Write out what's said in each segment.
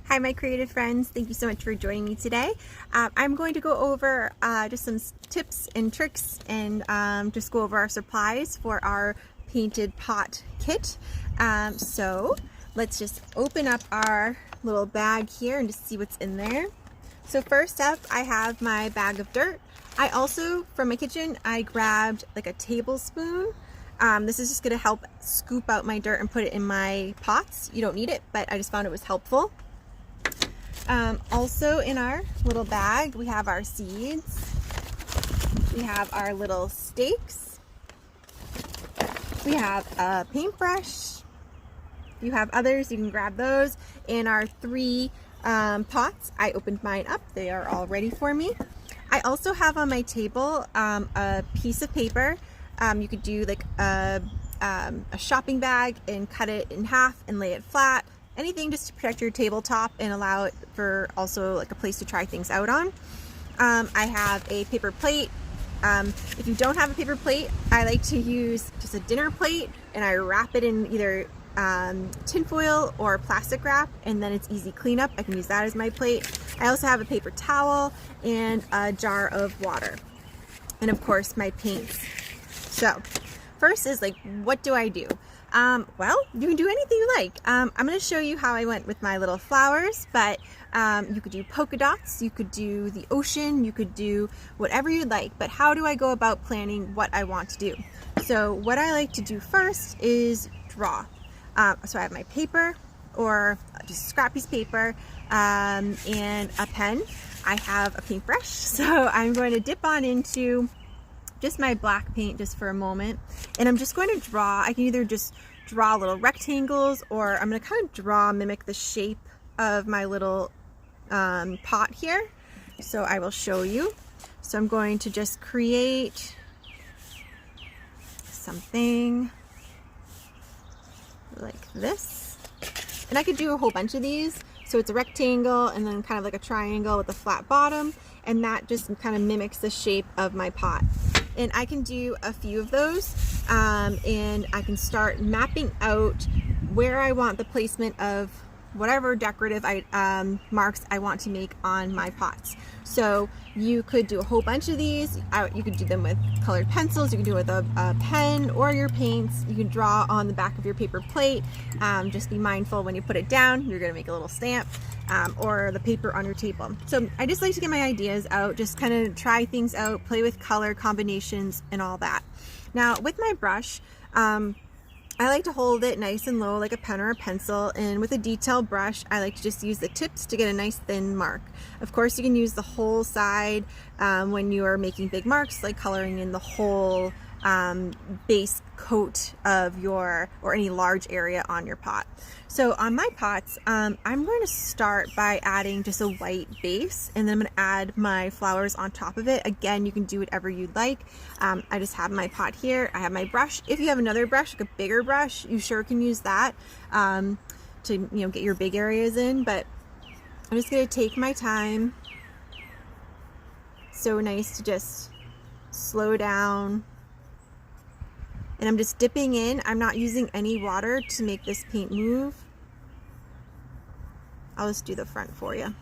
Hi my creative friends, thank you so much for joining me today. I'm going to go over just some tips and tricks and just go over our supplies for our painted pot kit. So let's just open up our little bag here and just see what's in there. So first up I have my bag of dirt. I also, from my kitchen, I grabbed like a tablespoon. This is just going to help scoop out my dirt and put it in my pots. You don't need it, but I just found it was helpful. Also in our little bag, we have our seeds. We have our little stakes. We have a paintbrush. If you have others, you can grab those. And our three pots, I opened mine up. They are all ready for me. I also have on my table a piece of paper. You could do like a shopping bag and cut it in half and lay it flat. Anything just to protect your tabletop and allow it for also like a place to try things out on. I have a paper plate. If you don't have a paper plate, I like to use just a dinner plate and I wrap it in either tinfoil or plastic wrap, and then it's easy cleanup. I can use that as my plate. I also have a paper towel and a jar of water, and of course my paints. So first is like, what do I do? Well, you can do anything you like. I'm going to show you how I went with my little flowers, but you could do polka dots, you could do the ocean, you could do whatever you'd like, but how do I go about planning what I want to do? So what I like to do first is draw. So I have my paper, or just a scrap piece of paper, and a pen. I have a paintbrush, so I'm going to dip on into just my black paint just for a moment, and I'm just going to draw. I can either just draw little rectangles, or I'm going to kind of mimic the shape of my little pot here. So I will show you. So I'm going to just create something like this, and I could do a whole bunch of these. So it's a rectangle and then kind of like a triangle with a flat bottom, and that just kind of mimics the shape of my pot. And I can do a few of those, and I can start mapping out where I want the placement of whatever decorative marks I want to make on my pots. So you could do a whole bunch of these. You could do them with colored pencils, you can do it with a pen or your paints. You can draw on the back of your paper plate. Just be mindful when you put it down, you're gonna make a little stamp, or the paper on your table. So I just like to get my ideas out, just kind of try things out, play with color combinations and all that. Now with my brush, I like to hold it nice and low like a pen or a pencil, and with a detail brush I like to just use the tips to get a nice thin mark. Of course you can use the whole side when you are making big marks, like coloring in the whole base coat of your, or any large area on your pot. So on my pots, I'm going to start by adding just a white base, and then I'm going to add my flowers on top of it. Again, you can do whatever you'd like. I just have my pot here. I have my brush. If you have another brush, like a bigger brush, you sure can use that to get your big areas in. But I'm just going to take my time. So nice to just slow down. And I'm just dipping in. I'm not using any water to make this paint move. I'll just do the front for you.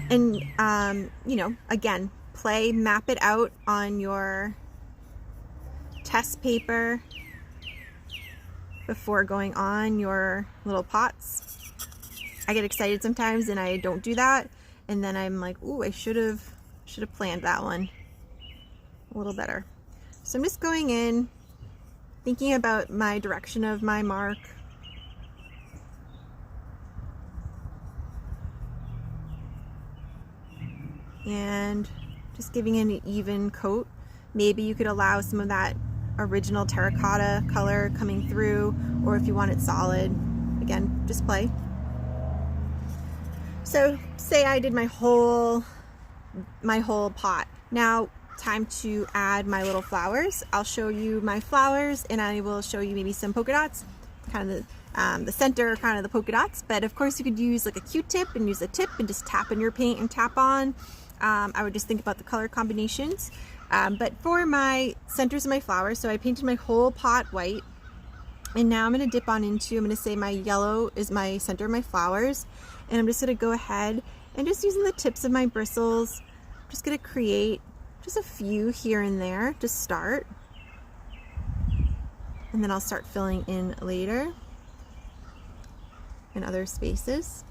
And, again, map it out on your test paper before going on your little pots. I get excited sometimes and I don't do that. And then I'm like, ooh, I should have planned that one a little better. So I'm just going in, thinking about my direction of my mark. And just giving it an even coat. Maybe you could allow some of that original terracotta color coming through, or if you want it solid, again, just play. So say I did my whole pot. Now, time to add my little flowers. I'll show you my flowers, and I will show you maybe some polka dots, kind of the center, kind of the polka dots. But of course you could use like a Q-tip and use a tip and just tap in your paint and tap on. I would just think about the color combinations. But for my centers of my flowers, so I painted my whole pot white. And now I'm going to dip on into, I'm going to say my yellow is my center of my flowers. And I'm just going to go ahead and just using the tips of my bristles, I'm just going to create just a few here and there to start. And then I'll start filling in later in other spaces.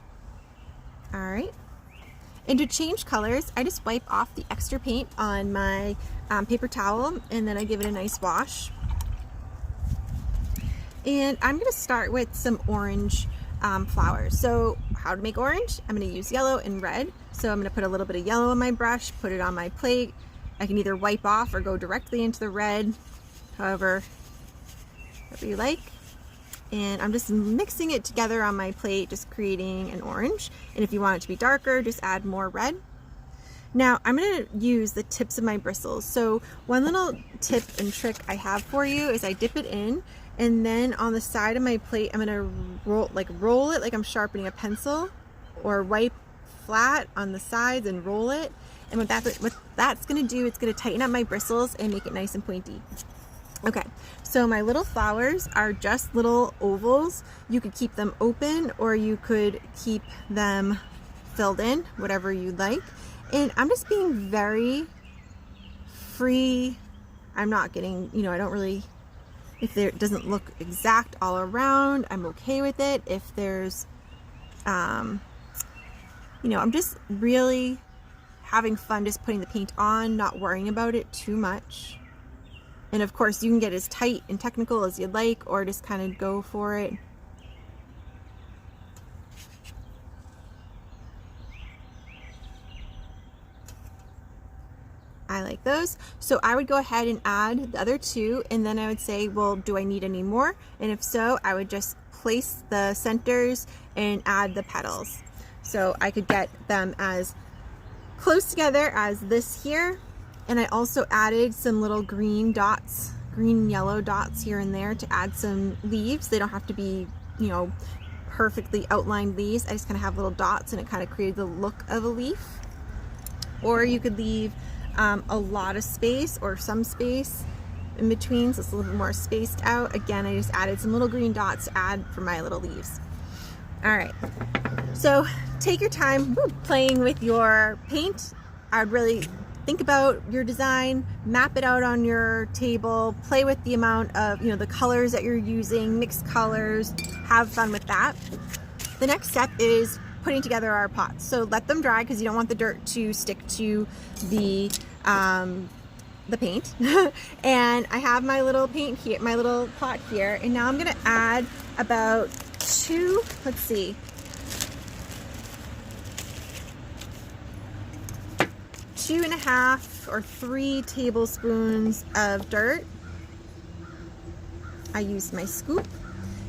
All right. And to change colors, I just wipe off the extra paint on my paper towel, and then I give it a nice wash. And I'm going to start with some orange flowers. So how to make orange? I'm going to use yellow and red. So I'm going to put a little bit of yellow on my brush, put it on my plate. I can either wipe off or go directly into the red, however, whatever you like. And I'm just mixing it together on my plate, just creating an orange. And if you want it to be darker, just add more red. Now I'm going to use the tips of my bristles. So one little tip and trick I have for you is I dip it in, and then on the side of my plate I'm going to roll it like I'm sharpening a pencil, or wipe flat on the sides and roll it. And what that's going to do, it's going to tighten up my bristles and make it nice and pointy. Okay, so my little flowers are just little ovals. You could keep them open or you could keep them filled in, whatever you'd like. And I'm just being very free. I'm not getting, I don't really, if it doesn't look exact all around, I'm okay with it. If there's, I'm just really having fun just putting the paint on, not worrying about it too much. And of course you can get as tight and technical as you'd like, or just kind of go for it. I like those. So I would go ahead and add the other two, and then I would say, well, do I need any more? And if so, I would just place the centers and add the petals. So I could get them as close together as this here. And I also added some little green dots, green and yellow dots here and there to add some leaves. They don't have to be, perfectly outlined leaves. I just kind of have little dots, and it kind of created the look of a leaf. Or you could leave a lot of space or some space in between, so it's a little bit more spaced out. Again, I just added some little green dots to add for my little leaves. All right, so take your time playing with your paint. I would really think about your design, map it out on your table, play with the amount of, the colors that you're using, mix colors, have fun with that. The next step is putting together our pots. So let them dry because you don't want the dirt to stick to the paint. And I have my little paint here, my little pot here, and now I'm gonna add about 2.5 or 3 tablespoons of dirt. I used my scoop.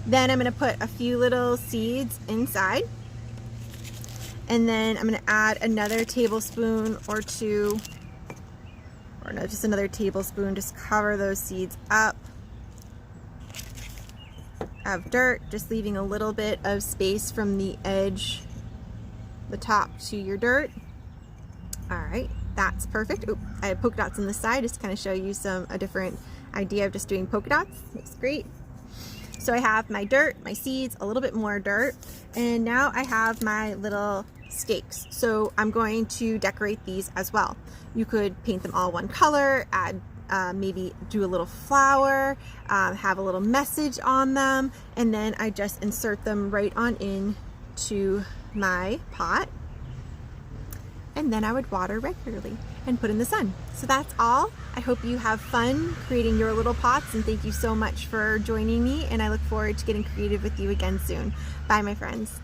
Then I'm going to put a few little seeds inside. And then I'm going to add another tablespoon or 2, or no, just another tablespoon. Just cover those seeds up of dirt, just leaving a little bit of space from the edge, the top to your dirt. All right. That's perfect. Oop, I have polka dots on the side just to kind of show you a different idea of just doing polka dots. Looks great. So I have my dirt, my seeds, a little bit more dirt, and now I have my little stakes. So I'm going to decorate these as well. You could paint them all one color, add maybe do a little flower, have a little message on them, and then I just insert them right on into my pot. And then I would water regularly and put in the sun. So that's all. I hope you have fun creating your little pots, and thank you so much for joining me, and I look forward to getting creative with you again soon. Bye, my friends.